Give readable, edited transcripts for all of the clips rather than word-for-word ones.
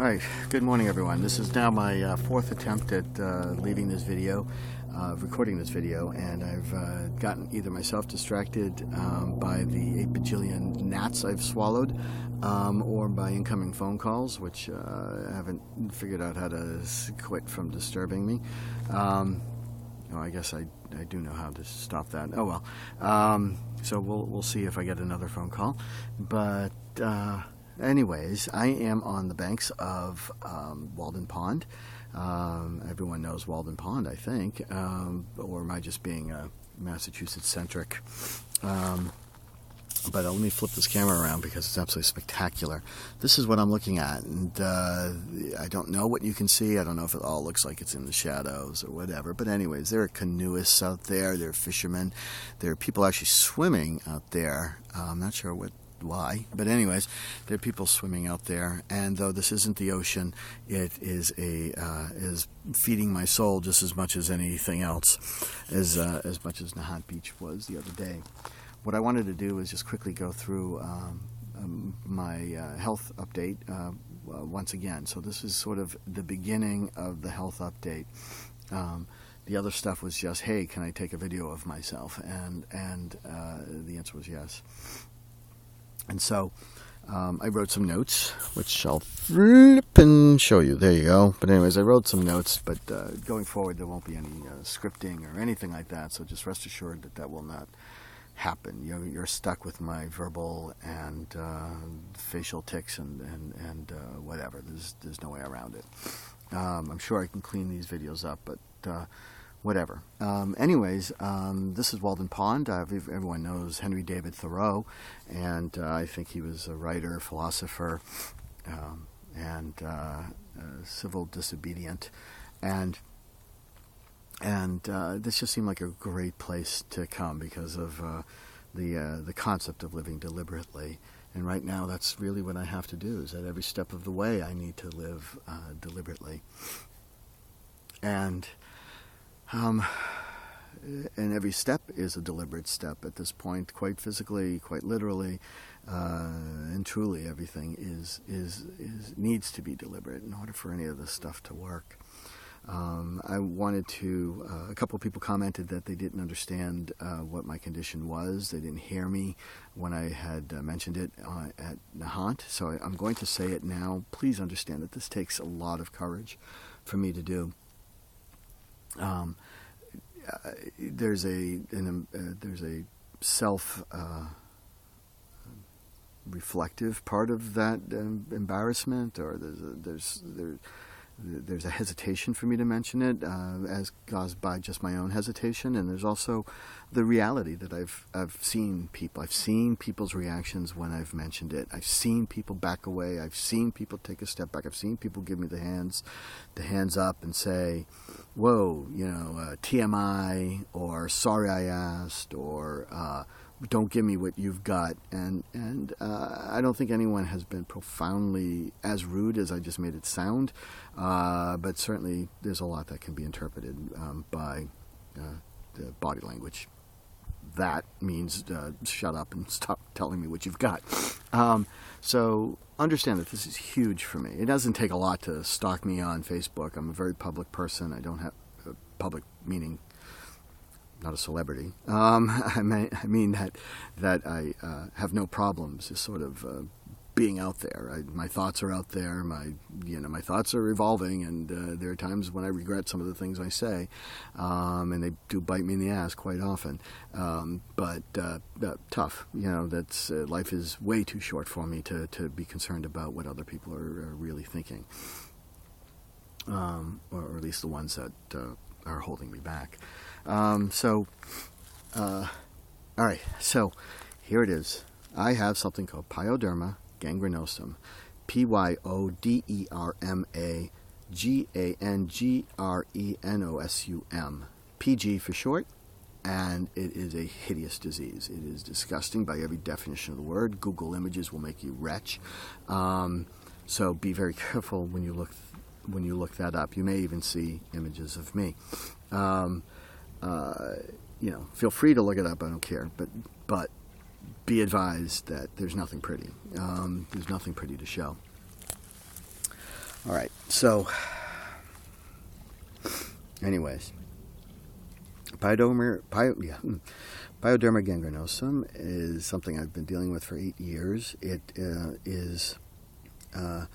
Alright, good morning everyone. This is now my fourth attempt at leaving this video, recording this video, and I've gotten either myself distracted by the 8 bajillion gnats I've swallowed, or by incoming phone calls, which I haven't figured out how to quit from disturbing me. I guess I do know how to stop that. Oh well. So we'll see if I get another phone call. But anyways, I am on the banks of Walden Pond. Everyone knows Walden Pond, I think. Or am I just being Massachusetts-centric? But let me flip this camera around because it's absolutely spectacular. This is what I'm looking at, and I don't know what you can see. I don't know if it all looks like it's in the shadows or whatever. But anyways, there are canoeists out there. There are fishermen. There are people actually swimming out there. I'm not sure why, but anyways, there are people swimming out there. And though this isn't the ocean, it is is feeding my soul just as much as anything else, as much as Nahant Beach was the other day. What I wanted to do is just quickly go through my health update once again. So this is sort of the beginning of the health update. The other stuff was just, hey, can I take a video of myself? And the answer was yes. And so I wrote some notes, which I'll flip and show you. There you go. But anyways, I wrote some notes, but going forward there won't be any scripting or anything like that. So just rest assured that will not happen. You're stuck with my verbal and facial tics and whatever. There's no way around it. I'm sure I can clean these videos up, but whatever. Anyways, this is Walden Pond. Everyone knows Henry David Thoreau, and I think he was a writer, philosopher, and civil disobedient, and this just seemed like a great place to come because of the concept of living deliberately. And right now, that's really what I have to do. Is at every step of the way, I need to live deliberately. And every step is a deliberate step at this point, quite physically, quite literally, and truly everything needs to be deliberate in order for any of this stuff to work. I wanted to, a couple of people commented that they didn't understand what my condition was. They didn't hear me when I had mentioned it at Nahant, so I'm going to say it now. Please understand that this takes a lot of courage for me to do. There's a self reflective part of that embarrassment, or there's a hesitation for me to mention it, as caused by just my own hesitation, and there's also the reality that I've seen people. I've seen people's reactions when I've mentioned it. I've seen people back away. I've seen people take a step back. I've seen people give me the hands up and say, "Whoa, TMI," or "Sorry I asked," or "Don't give me what you've got." And I don't think anyone has been profoundly as rude as I just made it sound, but certainly there's a lot that can be interpreted by the body language. That means shut up and stop telling me what you've got. So understand that this is huge for me. It doesn't take a lot to stalk me on Facebook. I'm a very public person. I don't have public meaning not a celebrity. I mean that I have no problems just sort of being out there. My thoughts are out there. My thoughts are evolving, and there are times when I regret some of the things I say, and they do bite me in the ass quite often. But tough. That's life is way too short for me to be concerned about what other people are really thinking, or at least the ones that are holding me back. All right, so here it is. I have something called Pyoderma gangrenosum, Pyoderma gangrenosum, PG for short, and it is a hideous disease. It is disgusting by every definition of the word. Google images will make you retch. So be very careful when you look that up. You may even see images of me. Feel free to look it up. I don't care. But be advised that there's nothing pretty. There's nothing pretty to show. All right, so anyways, pyoderma gangrenosum is something I've been dealing with for 8 years. It is an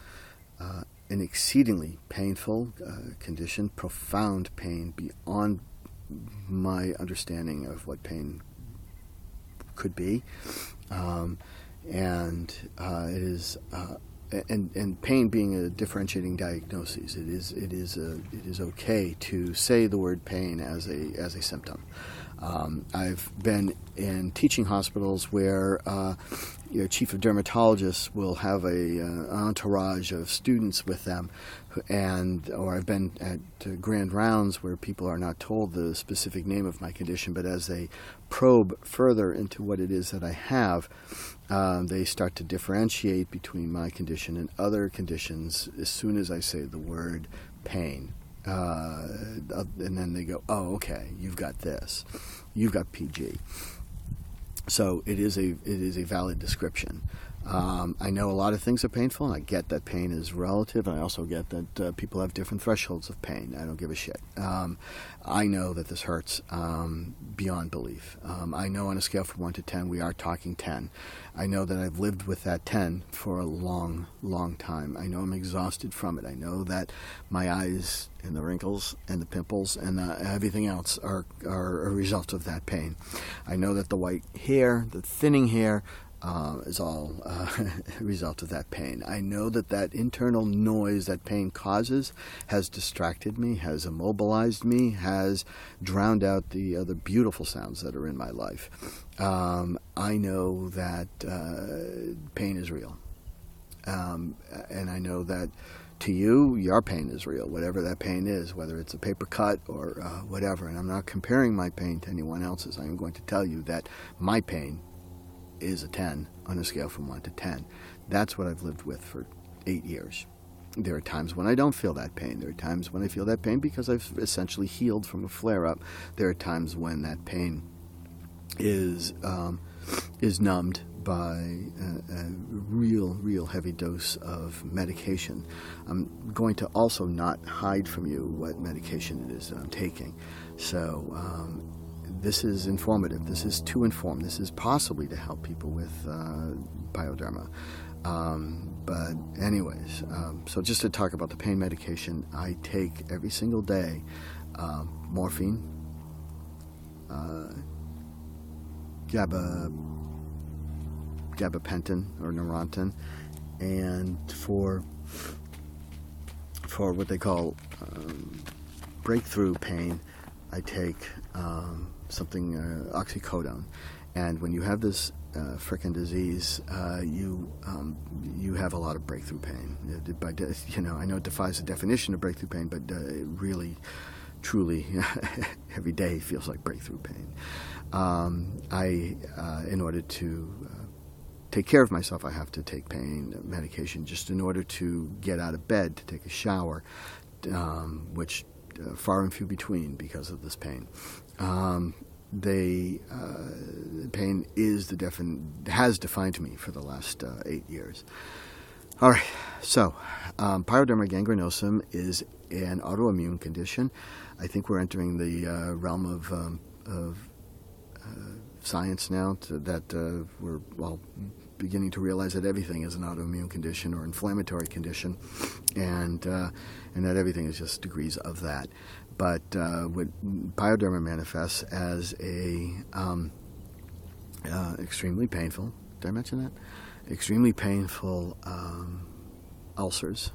exceedingly painful condition, profound pain beyond my understanding of what pain could be, and it is. And pain being a differentiating diagnosis, it is okay to say the word pain as a symptom. I've been in teaching hospitals where your chief of dermatologists will have an entourage of students with them, or I've been at grand rounds where people are not told the specific name of my condition, but as they probe further into what it is that I have, they start to differentiate between my condition and other conditions as soon as I say the word pain. And then they go, oh, okay, you've got this. You've got PG. So it is a valid description. I know a lot of things are painful, and I get that pain is relative, and I also get that people have different thresholds of pain. I don't give a shit. I know that this hurts beyond belief. I know on a scale from 1 to 10, we are talking 10. I know that I've lived with that 10 for a long, long time. I know I'm exhausted from it. I know that my eyes and the wrinkles and the pimples and everything else are a result of that pain. I know that the white hair, the thinning hair, is all a result of that pain. I know that internal noise that pain causes has distracted me, has immobilized me, has drowned out the other beautiful sounds that are in my life. I know that pain is real. And I know that to you, your pain is real, whatever that pain is, whether it's a paper cut or whatever. And I'm not comparing my pain to anyone else's. I am going to tell you that my pain is a 10 on a scale from 1 to 10. That's what I've lived with for 8 years. There are times when I don't feel that pain. There are times when I feel that pain because I've essentially healed from a flare-up. There are times when that pain is numbed by a real heavy dose of medication. I'm going to also not hide from you what medication it is that I'm taking. So this is informative. This is to inform. This is possibly to help people with pyoderma. But anyways, so just to talk about the pain medication, I take every single day morphine, gabapentin or Neurontin, and for what they call breakthrough pain, I take something oxycodone. And when you have this frickin' disease, you have a lot of breakthrough pain. I know it defies the definition of breakthrough pain, but it really, truly, every day feels like breakthrough pain. In order to take care of myself, I have to take pain medication just in order to get out of bed, to take a shower, which far and few between because of this pain. Pain has defined me for the last 8 years. All right, so pyoderma gangrenosum is an autoimmune condition. I think we're entering the realm of science now that we're beginning to realize that everything is an autoimmune condition or inflammatory condition, and that everything is just degrees of that. But what pyoderma manifests as extremely painful. Did I mention that? Extremely painful ulcers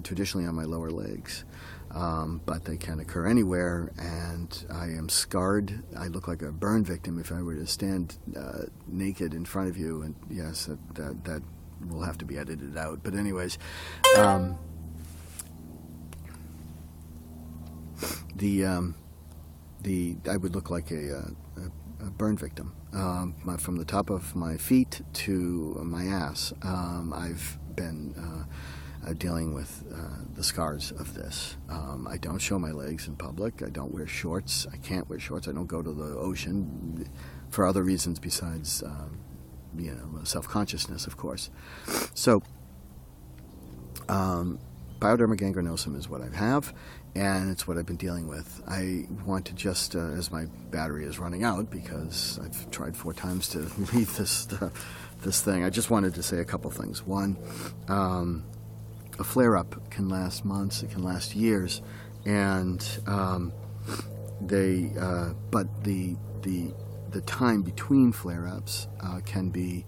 traditionally on my lower legs. But they can occur anywhere, and I am scarred. I look like a burn victim if I were to stand naked in front of you, and yes, that will have to be edited out. But anyways, I would look like a burn victim from the top of my feet to my ass. I've been dealing with the scars of this. I don't show my legs in public. I don't wear shorts. I can't wear shorts. I don't go to the ocean for other reasons besides, self-consciousness, of course. So, Bioderma gangrenosum is what I have, and it's what I've been dealing with. I want to just, as my battery is running out, because I've tried 4 times to leave this thing, I just wanted to say a couple things. One, a flare-up can last months, it can last years, and but the time between flare-ups can be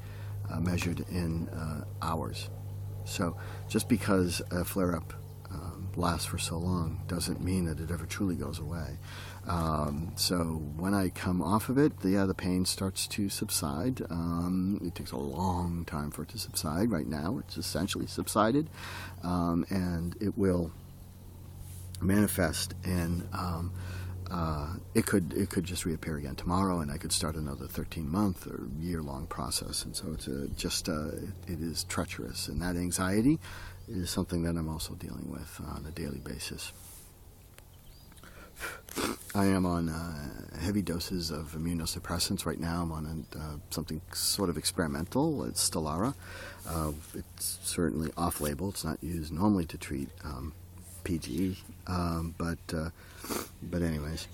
measured in hours. So just because a flare-up lasts for so long doesn't mean that it ever truly goes away. So when I come off of it, the pain starts to subside. It takes a long time for it to subside. Right now, it's essentially subsided, and it will manifest in. It could just reappear again tomorrow, and I could start another 13-month or year-long process. And so it's it is treacherous, and that anxiety is something that I'm also dealing with on a daily basis. I am on heavy doses of immunosuppressants right now. I'm on something sort of experimental. It's Stelara. It's certainly off-label. It's not used normally to treat PGE, but anyways.